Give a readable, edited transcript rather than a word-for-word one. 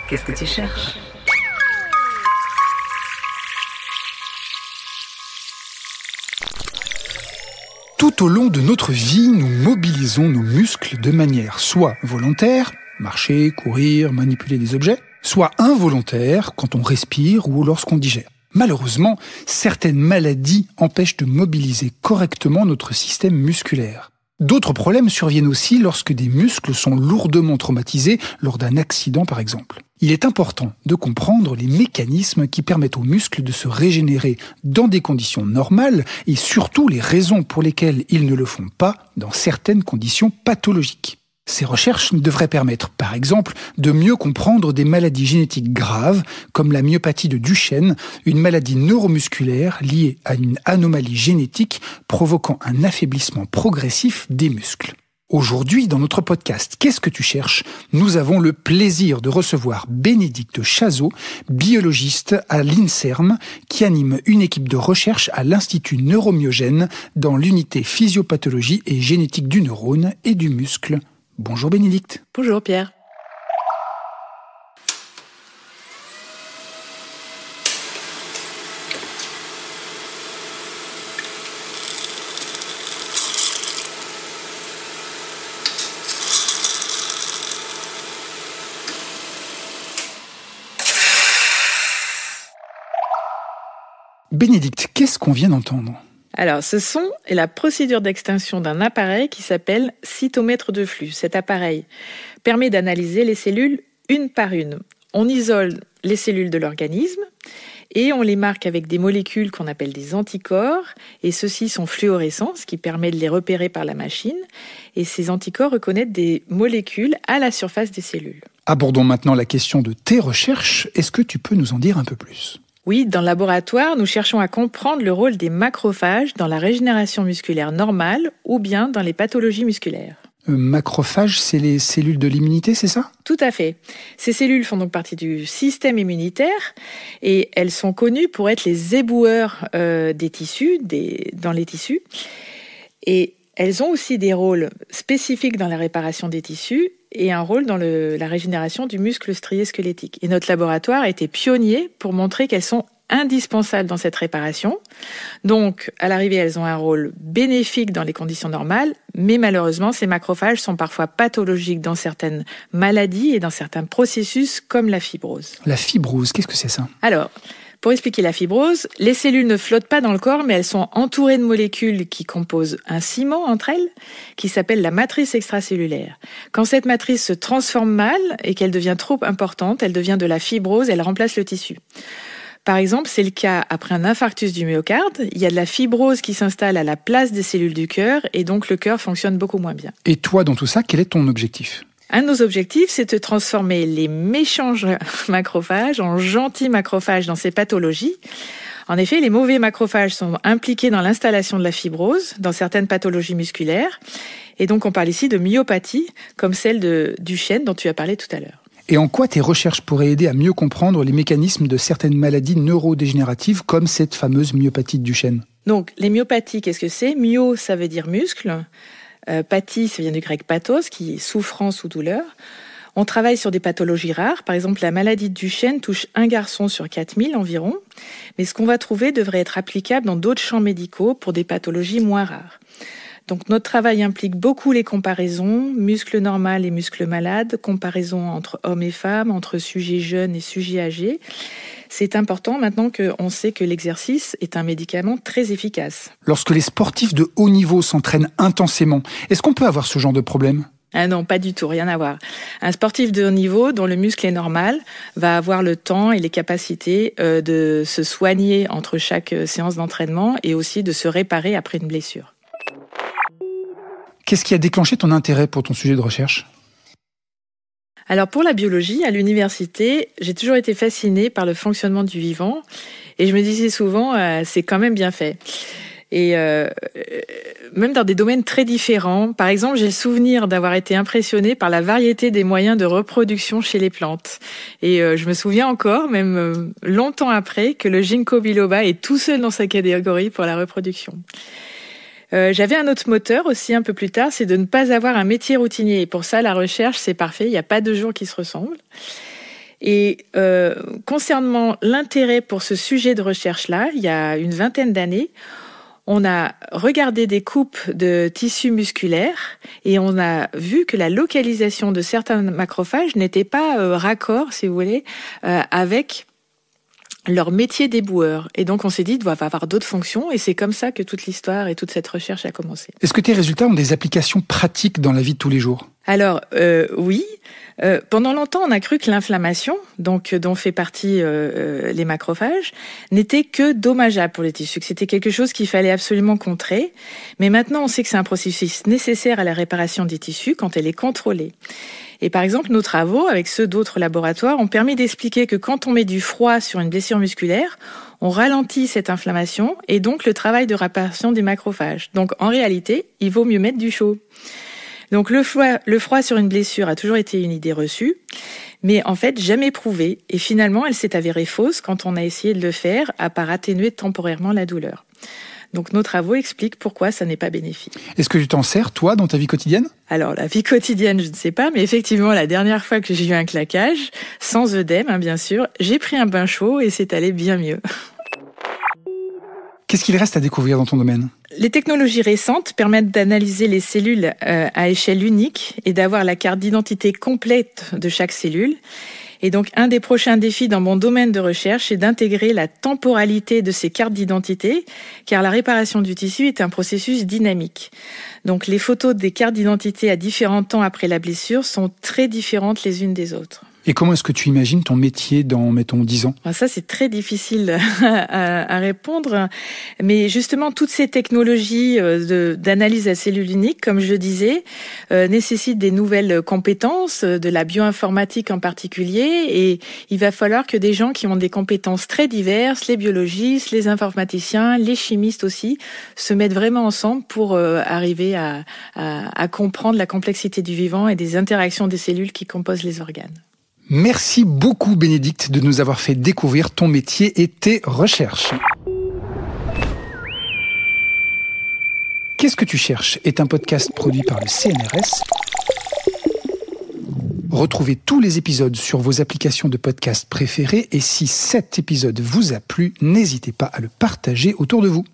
Qu'est-ce que tu cherches ? Tout au long de notre vie, nous mobilisons nos muscles de manière soit volontaire, marcher, courir, manipuler des objets, soit involontaire, quand on respire ou lorsqu'on digère. Malheureusement, certaines maladies empêchent de mobiliser correctement notre système musculaire. D'autres problèmes surviennent aussi lorsque des muscles sont lourdement traumatisés lors d'un accident par exemple. Il est important de comprendre les mécanismes qui permettent aux muscles de se régénérer dans des conditions normales et surtout les raisons pour lesquelles ils ne le font pas dans certaines conditions pathologiques. Ces recherches devraient permettre, par exemple, de mieux comprendre des maladies génétiques graves, comme la myopathie de Duchenne, une maladie neuromusculaire liée à une anomalie génétique provoquant un affaiblissement progressif des muscles. Aujourd'hui, dans notre podcast « Qu'est-ce que tu cherches ?», nous avons le plaisir de recevoir Bénédicte Chazot, biologiste à l'INSERM, qui anime une équipe de recherche à l'Institut Neuromyogène dans l'unité physiopathologie et génétique du neurone et du muscle. Bonjour Bénédicte. Bonjour Pierre. Bénédicte, qu'est-ce qu'on vient d'entendre ? Alors, ce son est la procédure d'extinction d'un appareil qui s'appelle cytomètre de flux. Cet appareil permet d'analyser les cellules une par une. On isole les cellules de l'organisme et on les marque avec des molécules qu'on appelle des anticorps. Et ceux-ci sont fluorescents, ce qui permet de les repérer par la machine. Et ces anticorps reconnaissent des molécules à la surface des cellules. Abordons maintenant la question de tes recherches. Est-ce que tu peux nous en dire un peu plus ? Oui, dans le laboratoire, nous cherchons à comprendre le rôle des macrophages dans la régénération musculaire normale ou bien dans les pathologies musculaires. Macrophages, c'est les cellules de l'immunité, c'est ça ? Tout à fait. Ces cellules font donc partie du système immunitaire et elles sont connues pour être les éboueurs des tissus, dans les tissus. Et elles ont aussi des rôles spécifiques dans la réparation des tissus et un rôle dans la régénération du muscle strié squelettique. Et notre laboratoire a été pionnier pour montrer qu'elles sont indispensables dans cette réparation. Donc, à l'arrivée, elles ont un rôle bénéfique dans les conditions normales, mais malheureusement, ces macrophages sont parfois pathologiques dans certaines maladies et dans certains processus comme la fibrose. La fibrose, qu'est-ce que c'est ça ? Alors, pour expliquer la fibrose, les cellules ne flottent pas dans le corps, mais elles sont entourées de molécules qui composent un ciment entre elles, qui s'appelle la matrice extracellulaire. Quand cette matrice se transforme mal et qu'elle devient trop importante, elle devient de la fibrose, elle remplace le tissu. Par exemple, c'est le cas après un infarctus du myocarde. Il y a de la fibrose qui s'installe à la place des cellules du cœur et donc le cœur fonctionne beaucoup moins bien. Et toi, dans tout ça, quel est ton objectif ? Un de nos objectifs, c'est de transformer les méchants macrophages en gentils macrophages dans ces pathologies. En effet, les mauvais macrophages sont impliqués dans l'installation de la fibrose dans certaines pathologies musculaires. Et donc, on parle ici de myopathie, comme celle de Duchenne dont tu as parlé tout à l'heure. Et en quoi tes recherches pourraient aider à mieux comprendre les mécanismes de certaines maladies neurodégénératives comme cette fameuse myopathie de Duchenne ? Donc, les myopathies, qu'est-ce que c'est ? Myo, ça veut dire muscle. Pathie, ça vient du grec pathos, qui est souffrance ou douleur. On travaille sur des pathologies rares. Par exemple, la maladie de Duchenne touche un garçon sur 4000 environ. Mais ce qu'on va trouver devrait être applicable dans d'autres champs médicaux pour des pathologies moins rares. Donc notre travail implique beaucoup les comparaisons, muscles normaux et muscles malades, comparaisons entre hommes et femmes, entre sujets jeunes et sujets âgés. C'est important maintenant qu'on sait que l'exercice est un médicament très efficace. Lorsque les sportifs de haut niveau s'entraînent intensément, est-ce qu'on peut avoir ce genre de problème ? Ah non, pas du tout, rien à voir. Un sportif de haut niveau, dont le muscle est normal, va avoir le temps et les capacités de se soigner entre chaque séance d'entraînement et aussi de se réparer après une blessure. Qu'est-ce qui a déclenché ton intérêt pour ton sujet de recherche ? Alors pour la biologie, à l'université, j'ai toujours été fascinée par le fonctionnement du vivant et je me disais souvent, c'est quand même bien fait. Et même dans des domaines très différents. Par exemple, j'ai le souvenir d'avoir été impressionnée par la variété des moyens de reproduction chez les plantes. Et je me souviens encore, même longtemps après, que le ginkgo biloba est tout seul dans sa catégorie pour la reproduction. J'avais un autre moteur aussi un peu plus tard, c'est de ne pas avoir un métier routinier. Et pour ça, la recherche, c'est parfait. Il n'y a pas 2 jours qui se ressemblent. Et concernant l'intérêt pour ce sujet de recherche-là, il y a une 20aine d'années, on a regardé des coupes de tissus musculaires et on a vu que la localisation de certains macrophages n'était pas raccord, si vous voulez, avec leur métier d'éboueur. Et donc on s'est dit, il doit avoir d'autres fonctions, et c'est comme ça que toute l'histoire et toute cette recherche a commencé. Est-ce que tes résultats ont des applications pratiques dans la vie de tous les jours ? Alors, oui. Pendant longtemps, on a cru que l'inflammation, donc dont fait partie les macrophages, n'était que dommageable pour les tissus, que c'était quelque chose qu'il fallait absolument contrer. Mais maintenant, on sait que c'est un processus nécessaire à la réparation des tissus quand elle est contrôlée. Et par exemple, nos travaux, avec ceux d'autres laboratoires, ont permis d'expliquer que quand on met du froid sur une blessure musculaire, on ralentit cette inflammation et donc le travail de réparation des macrophages. Donc en réalité, il vaut mieux mettre du chaud. Donc le froid sur une blessure a toujours été une idée reçue, mais en fait jamais prouvée. Et finalement, elle s'est avérée fausse quand on a essayé de le faire, à part atténuer temporairement la douleur. Donc nos travaux expliquent pourquoi ça n'est pas bénéfique. Est-ce que tu t'en sers, toi, dans ta vie quotidienne ? Alors la vie quotidienne, je ne sais pas, mais effectivement, la dernière fois que j'ai eu un claquage, sans œdème, bien sûr, j'ai pris un bain chaud et c'est allé bien mieux. Qu'est-ce qu'il reste à découvrir dans ton domaine ? Les technologies récentes permettent d'analyser les cellules à échelle unique et d'avoir la carte d'identité complète de chaque cellule. Et donc, un des prochains défis dans mon domaine de recherche, c'est d'intégrer la temporalité de ces cartes d'identité, car la réparation du tissu est un processus dynamique. Donc, les photos des cartes d'identité à différents temps après la blessure sont très différentes les unes des autres. Et comment est-ce que tu imagines ton métier dans, mettons, 10 ans ? Ça, c'est très difficile à répondre. Mais justement, toutes ces technologies d'analyse à cellules uniques, comme je le disais, nécessitent des nouvelles compétences, de la bioinformatique en particulier. Et il va falloir que des gens qui ont des compétences très diverses, les biologistes, les informaticiens, les chimistes aussi, se mettent vraiment ensemble pour arriver à comprendre la complexité du vivant et des interactions des cellules qui composent les organes. Merci beaucoup, Bénédicte, de nous avoir fait découvrir ton métier et tes recherches. Qu'est-ce que tu cherches est un podcast produit par le CNRS. Retrouvez tous les épisodes sur vos applications de podcast préférées et si cet épisode vous a plu, n'hésitez pas à le partager autour de vous.